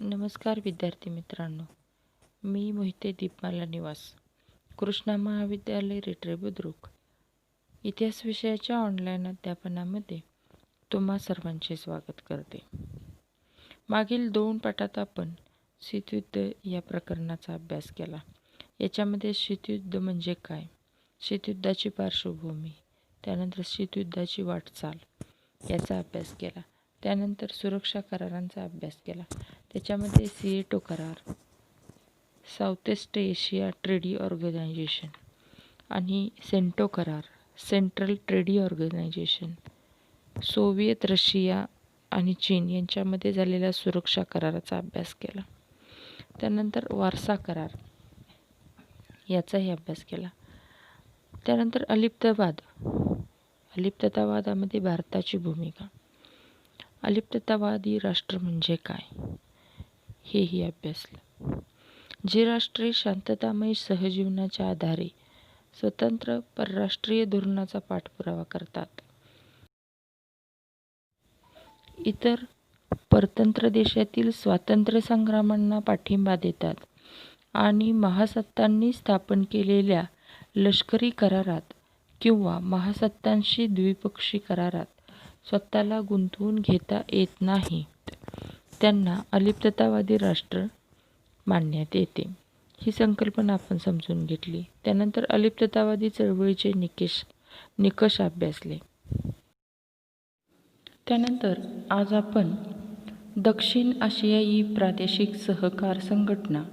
नमस्कार विद्यार्थी मित्रांनो, मी मोहिते दीपमाला निवास, कृष्णा महाविद्यालय रेटरे बुद्रुक, इतिहास विषयाच्या ऑनलाईन अध्यापनामध्ये तुम्हा सर्वांचे स्वागत करते. मागील 2 पाठात आपण शीतयुद्ध या प्रकरणाचा अभ्यास केला. याच्यामध्ये शीतयुद्ध म्हणजे काय, शीतयुद्धाची पार्श्वभूमी, त्यानंतर शीतयुद्धाची वाटचाल याचा अभ्यास केला. त्यानंतर सुरक्षा करारांचा अभ्यास केला. त्याच्यामध्ये सिएटो करार, South East Asia treaty organisation आणि सेंटो करार, Central Treaty Organisation, Soviet Russia आणि चीन यांच्यामध्ये झालेल्या सुरक्षा कराराचा अभ्यास केला. त्यानंतर वारसा करार याचाही अभ्यास केला. त्यानंतर अलिप्ततावादामध्ये भारताची भूमिका, अलिप्ततावादी राष्ट्र म्हणजे काय हेही अभ्यासलं. जी राष्ट्रे शांततामय सहजीवनाच्या आधारे स्वतंत्र परराष्ट्रीय धोरणाचा पाठपुरावा करतात, इतर परतंत्र देशातील स्वातंत्र्य संग्रामांना पाठिंबा देतात आणि महासत्तांनी स्थापन केलेल्या लष्करी करारात किंवा महासत्तांशी द्विपक्षी करारात स्वतःला गुंतवून घेता येत नाहीत, त्यांना अलिप्ततावादी राष्ट्र मानण्यात येते. ही संकल्पना आपण समजून घेतली. त्यानंतर अलिप्ततावादी चळवळीचे निकष अभ्यासले. त्यानंतर आज आपण दक्षिण आशियाई प्रादेशिक सहकार संघटना,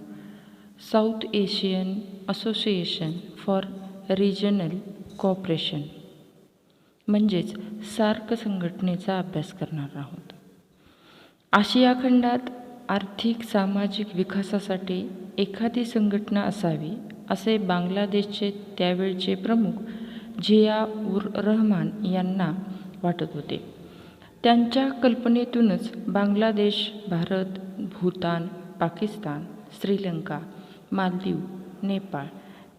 south Asian association for regional cooperation म्हणजेच सार्क संघटनेचा अभ्यास करणार आहोत. आशिया खंडात आर्थिक सामाजिक विकासासाठी एखादी संघटना असावी असे बांगलादेशचे त्यावेळचे प्रमुख झिया उर रहमान यांना वाटत होते. त्यांच्या कल्पनेतूनच बांगलादेश, भारत, भूतान, पाकिस्तान, श्रीलंका, मालदीव, नेपाळ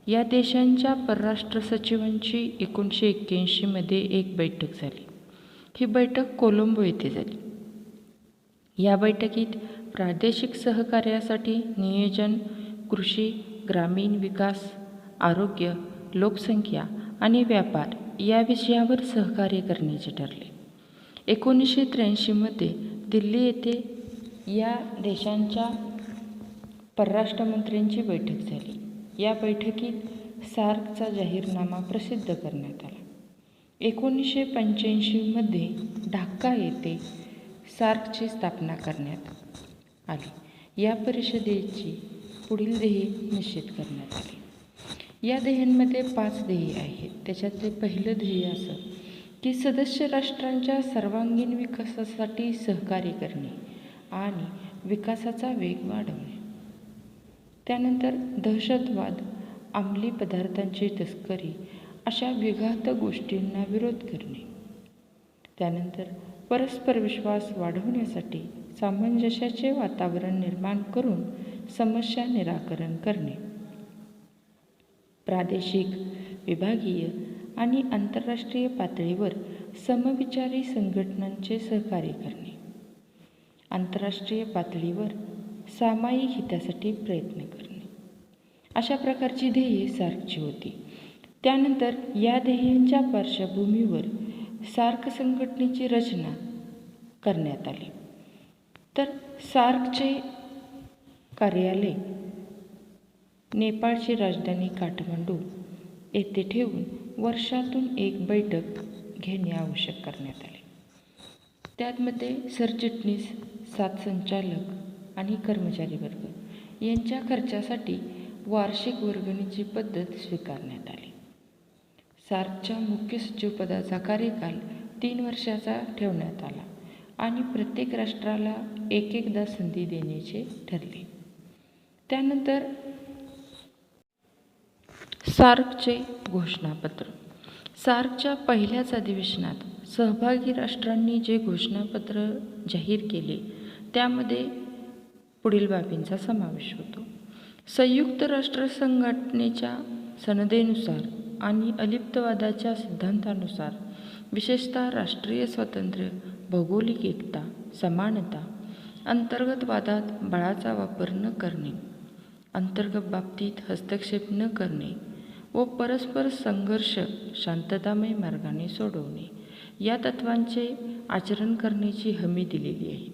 या देशांच्या परराष्ट्र सचिवांची 1981 मध्ये एक बैठक झाली. ही बैठक कोलंबो येथे झाली. या बैठकीत प्रादेशिक सहकार्यासाठी नियोजन, कृषी, ग्रामीण विकास, आरोग्य, लोकसंख्या आणि व्यापार या विषयावर सहकार्य करण्याचे ठरले. 1983 मध्ये दिल्ली येथे या देशांच्या परराष्ट्रमंत्र्यांची बैठक झाली. या बैठकीत सार्कचा जाहीरनामा प्रसिद्ध करण्यात आला. 1985 मध्ये ढाका येथे सार्कची स्थापना करण्यात आली. या परिषदेची पुढील ध्येय निश्चित करण्यात आली. या ध्येयांमध्ये 5 ध्येय आहेत. त्याच्यातले पहिलं ध्येय असं की सदस्य राष्ट्रांच्या सर्वांगीण विकासासाठी सहकार्य करणे आणि विकासाचा वेग वाढवणे. त्यानंतर दहशतवाद, अंमली पदार्थांची तस्करी अशा विघात गोष्टींना विरोध करणे. त्यानंतर परस्पर विश्वास वाढवण्यासाठी सामंजस्याचे वातावरण निर्माण करून समस्या निराकरण करणे. प्रादेशिक, विभागीय आणि आंतरराष्ट्रीय पातळीवर समविचारी संघटनांचे सहकार्य करणे. आंतरराष्ट्रीय पातळीवर सामायिक हितासाठी प्रयत्न करणे. अशा प्रकारची ध्येये सार्कची होती. त्यानंतर या ध्येयांच्या पार्श्वभूमीवर सार्क संघटनेची रचना करण्यात आली. तर सार्कचे कार्यालय नेपाळची राजधानी काठमांडू येथे ठेवून वर्षातून एक बैठक घेणे आवश्यक करण्यात आले. त्यामध्ये सरचिटणीस, 7 संचालक आणि कर्मचारी वर्ग यांच्या खर्चासाठी वार्षिक वर्गणीची पद्धत स्वीकारण्यात आली. सार्कच्या मुख्य सचिवपदाचा कार्यकाल 3 वर्षाचा ठेवण्यात आला आणि प्रत्येक राष्ट्राला एकदा संधी देण्याचे ठरले. त्यानंतर सार्कचे घोषणापत्र. सार्कच्या पहिल्याच अधिवेशनात सहभागी राष्ट्रांनी जे घोषणापत्र जाहीर केले त्यामध्ये पुढील बाबींचा समावेश होतो. संयुक्त राष्ट्र संघटनेच्या सनदेनुसार आणि अलिप्तवादाच्या सिद्धांतानुसार विशेषतः राष्ट्रीय स्वातंत्र्य, भौगोलिक एकता, समानता, अंतर्गत वादात बळाचा वापर न करणे, अंतर्गत बाबतीत हस्तक्षेप न करणे व परस्पर संघर्ष शांततामय मार्गाने सोडवणे या तत्त्वांचे आचरण करण्याची हमी दिलेली आहे.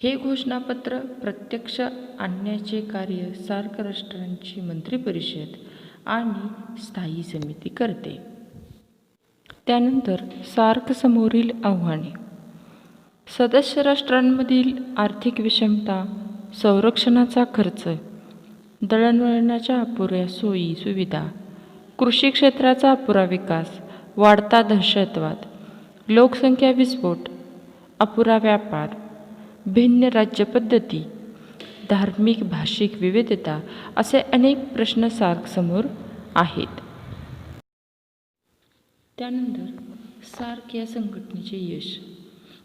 हे घोषणापत्र प्रत्यक्ष आणण्याचे कार्य सार्क राष्ट्रांची मंत्रिपरिषद आणि स्थायी समिती करते. त्यानंतर सार्क समोरील आव्हाने. सदस्य राष्ट्रांमधील आर्थिक विषमता, संरक्षणाचा खर्च, दळणवळणाच्या अपुऱ्या सोयी सुविधा, कृषी क्षेत्राचा अपुरा विकास, वाढता दहशतवाद, लोकसंख्या विस्फोट, अपुरा व्यापार, भिन्न राज्यपद्धती, धार्मिक भाषिक विविधता असे अनेक प्रश्न सार्कसमोर आहेत. त्यानंतर सार्क या संघटनेचे यश.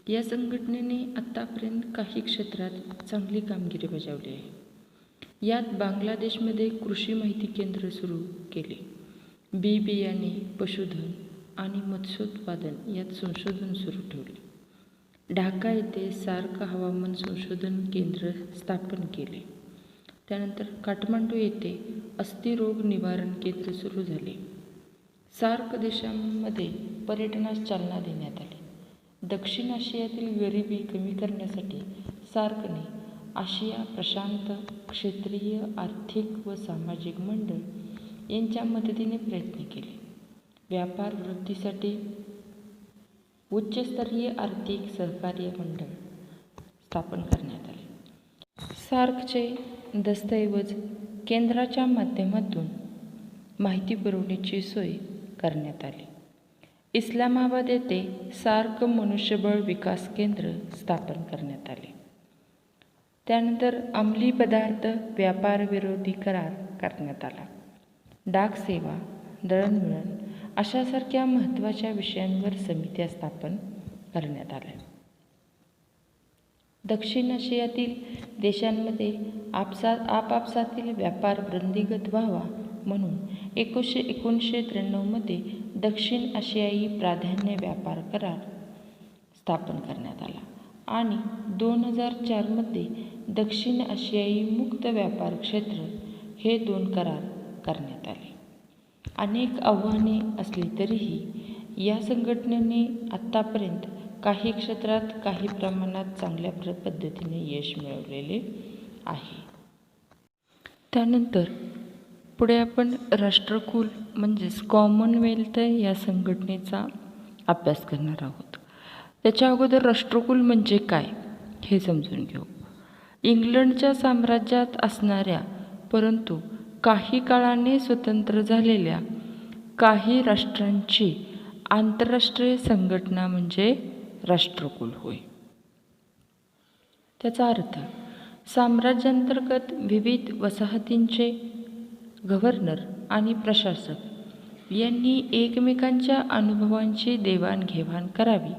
या संघटनेने आत्तापर्यंत काही क्षेत्रात चांगली कामगिरी बजावली आहे. यात बांगलादेशमध्ये कृषी माहिती केंद्र सुरू केले, बियाणे, पशुधन आणि मत्स्योत्पादन यात संशोधन सुरू ठेवले. ढाका येथे सार्क हवामान संशोधन केंद्र स्थापन केले. त्यानंतर काठमांडू येथे अस्थिरोग निवारण केंद्र सुरू झाले. सार्क देशांमध्ये पर्यटनास चालना देण्यात आली. दक्षिण आशियातील गरिबी कमी करण्यासाठी सार्कने आशिया प्रशांत क्षेत्रीय आर्थिक व सामाजिक मंडळ यांच्या मदतीने प्रयत्न केले. व्यापार वृद्धीसाठी उच्चस्तरीय आर्थिक सहकार्य मंडळ स्थापन करण्यात आले. सार्कचे दस्तऐवज केंद्राच्या माध्यमातून माहिती पुरवण्याची सोय करण्यात आली. इस्लामाबाद येथे सार्क मनुष्यबळ विकास केंद्र स्थापन करण्यात आले. त्यानंतर अंमली पदार्थ व्यापार विरोधी करार करण्यात आला. डाक सेवा, दळणवळण अशासारख्या महत्त्वाच्या विषयांवर समित्या स्थापन करण्यात आल्या. दक्षिण आशियातील देशांमध्ये आपापसातील व्यापार वृद्धिंगत व्हावा म्हणून 1993 मध्ये दक्षिण आशियाई प्राधान्य व्यापार करार स्थापन करण्यात आला आणि 2004 मध्ये दक्षिण आशियाई मुक्त व्यापार क्षेत्र हे 2 करार करण्यात आले. अनेक आव्हाने असली तरीही या संघटनेने आत्तापर्यंत काही क्षेत्रात काही प्रमाणात चांगल्या पद्धतीने यश मिळवलेले आहे. त्यानंतर पुढे आपण राष्ट्रकुल म्हणजेच कॉमनवेल्थ या संघटनेचा अभ्यास करणार आहोत. त्याच्या अगोदर राष्ट्रकुल म्हणजे काय हे समजून घेऊ. इंग्लंडच्या साम्राज्यात असणाऱ्या परंतु काही काळाने स्वतंत्र झालेल्या काही राष्ट्रांची आंतरराष्ट्रीय संघटना म्हणजे राष्ट्रकुल होय. त्याचा अर्थ साम्राज्यांतर्गत विविध वसाहतींचे गव्हर्नर आणि प्रशासक यांनी एकमेकांच्या अनुभवांची देवाणघेवाण करावी.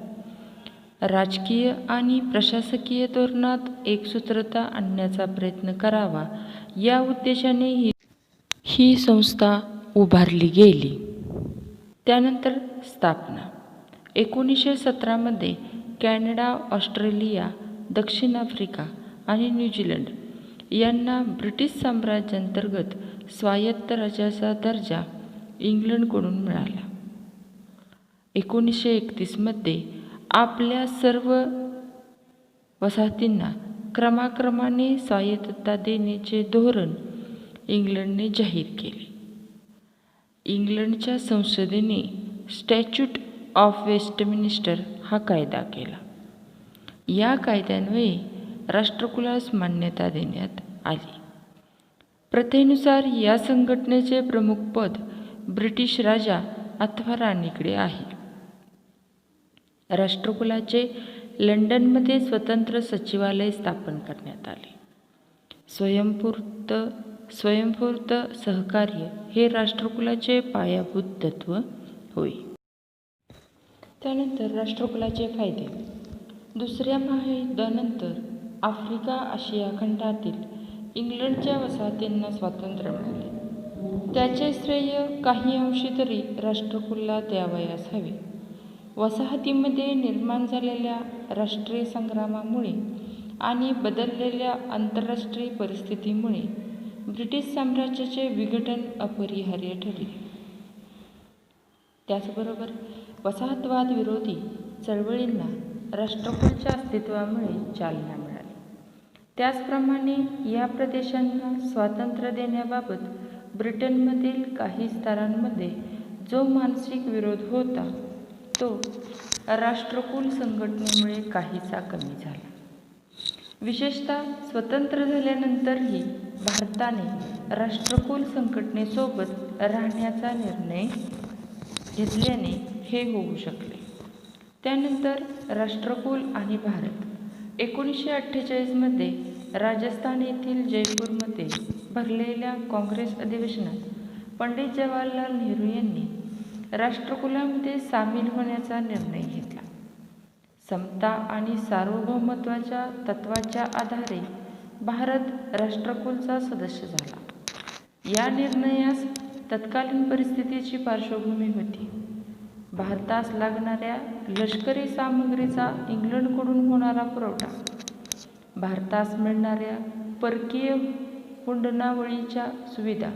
राजकीय आणि प्रशासकीय धोरणात एकसूत्रता आणण्याचा प्रयत्न करावा या उद्देशाने ही संस्था उभारली गेली. त्यानंतर स्थापना. 1917 मध्ये कॅनडा, ऑस्ट्रेलिया, दक्षिण आफ्रिका आणि न्यूझीलंड यांना ब्रिटिश साम्राज्याअंतर्गत स्वायत्त राज्याचा दर्जा इंग्लंडकडून मिळाला. 1931 मध्ये आपल्या सर्व वसाहतींना क्रमाक्रमाने स्वायत्तता देण्याचे धोरण इंग्लंडने जाहीर केले. इंग्लंडच्या संसदेने स्टॅच्यूट ऑफ वेस्टमिनिस्टर हा कायदा केला. या कायद्यान्वये राष्ट्रकुलास मान्यता देण्यात आली. प्रथेनुसार या संघटनेचे प्रमुख पद ब्रिटिश राजा अथवा राणीकडे आहे. राष्ट्रकुलाचे लंडनमध्ये स्वतंत्र सचिवालय स्थापन करण्यात आले. स्वयंस्फूर्त सहकार्य हे राष्ट्रकुलाचे पायाभूत तत्व होय. त्यानंतर राष्ट्रकुलाचे फायदे. दुसऱ्या महायुद्धानंतर आफ्रिका आशिया खंडातील इंग्लंडच्या वसाहतींना स्वातंत्र्य मिळाले. त्याचे श्रेय काही अंशी तरी राष्ट्रकुलला द्यावयास हवे. वसाहतीमध्ये निर्माण झालेल्या राष्ट्रीय संग्रामामुळे आणि बदललेल्या आंतरराष्ट्रीय परिस्थितीमुळे ब्रिटिश साम्राज्याचे विघटन अपरिहार्य ठरले. त्याचबरोबर वसाहतवाद विरोधी चळवळींना राष्ट्रकुलाच्या अस्तित्वामुळे चालना मिळाली. त्याचप्रमाणे या प्रदेशांना स्वातंत्र्य देण्याबाबत ब्रिटनमधील काही स्तरांमध्ये जो मानसिक विरोध होता तो राष्ट्रकुल संघटनेमुळे काहीसा कमी झाला. विशेषतः स्वतंत्र झाल्यानंतरही भारताने राष्ट्रकुल संघटनेसोबत राहण्याचा निर्णय घेतल्याने हे होऊ शकले. त्यानंतर राष्ट्रकुल आणि भारत 1948 राजस्थान येथील जयपूरमध्ये भरलेल्या काँग्रेस अधिवेशनात पंडित जवाहरलाल नेहरू यांनी राष्ट्रकुलामध्ये सामील होण्याचा निर्णय घेतला. समता आणि सार्वभौमत्वाच्या तत्त्वाच्या आधारे भारत राष्ट्रकुलचा सदस्य झाला. या निर्णयास तत्कालीन परिस्थितीची पार्श्वभूमी होती. भारतास लागणाऱ्या लष्करी सामग्रीचा इंग्लंडकडून होणारा पुरवठा, भारतास मिळणाऱ्या परकीय हुंडणावळीच्या सुविधा,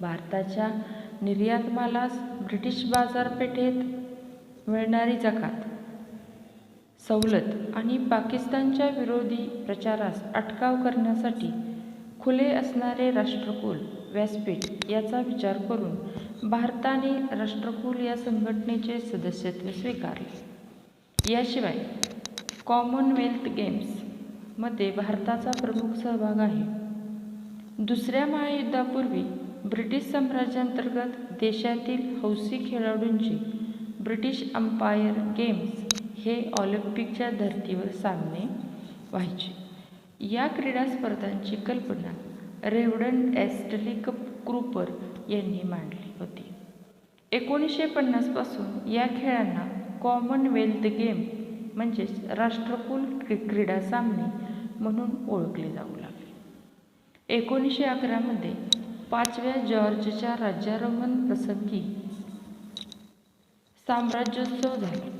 भारताच्या निर्यात मालास ब्रिटिश बाजारपेठेत मिळणारी जकात सवलत आणि पाकिस्तानच्या विरोधी प्रचारास अटकाव करण्यासाठी खुले असणारे राष्ट्रकुल व्यासपीठ याचा विचार करून भारताने राष्ट्रकुल या संघटनेचे सदस्यत्व स्वीकारले. याशिवाय कॉमनवेल्थ गेम्समध्ये भारताचा प्रमुख सहभाग आहे. दुसऱ्या महायुद्धापूर्वी ब्रिटिश साम्राज्याअंतर्गत देशातील हौसी खेळाडूंचे ब्रिटिश एम्पायर गेम्स हे ऑलिम्पिकच्या धर्तीवर सामने व्हायचे. या क्रीडा स्पर्धांची कल्पना रेव्हरंड एस्टली क्रूपर यांनी मांडली होती. 1950 पासून या खेळांना कॉमनवेल्थ गेम म्हणजेच राष्ट्रकुल क्रीडा सामने म्हणून ओळखले जाऊ लागले. 1911 5व्या जॉर्जच्या राज्यारोहण प्रसंगी साम्राज्योत्सव झाला.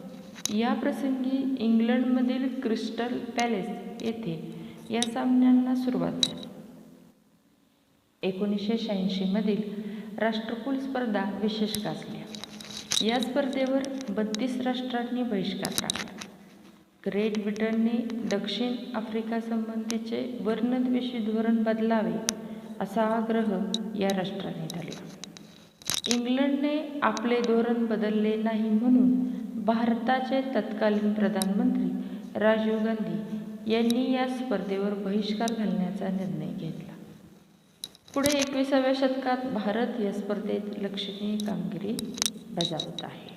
या प्रसंगी इंग्लंडमधील क्रिस्टल पॅलेस येथे या सामन्यांना सुरुवात झाली. 1986 राष्ट्रकुल स्पर्धा विशेष गाजल्या. या स्पर्धेवर 32 राष्ट्रांनी बहिष्कार टाकला. ग्रेट ब्रिटनने दक्षिण आफ्रिकासंबंधीचे वर्णद्वेषी धोरण बदलावे असा आग्रह या राष्ट्रांनी धरला. इंग्लंडने आपले धोरण बदलले नाही म्हणून भारताचे तत्कालीन प्रधानमंत्री राजीव गांधी यांनी या स्पर्धेवर बहिष्कार घालण्याचा निर्णय घेतला. पुढे 21व्या शतकात भारत या स्पर्धेत लक्षणीय कामगिरी बजावत आहे.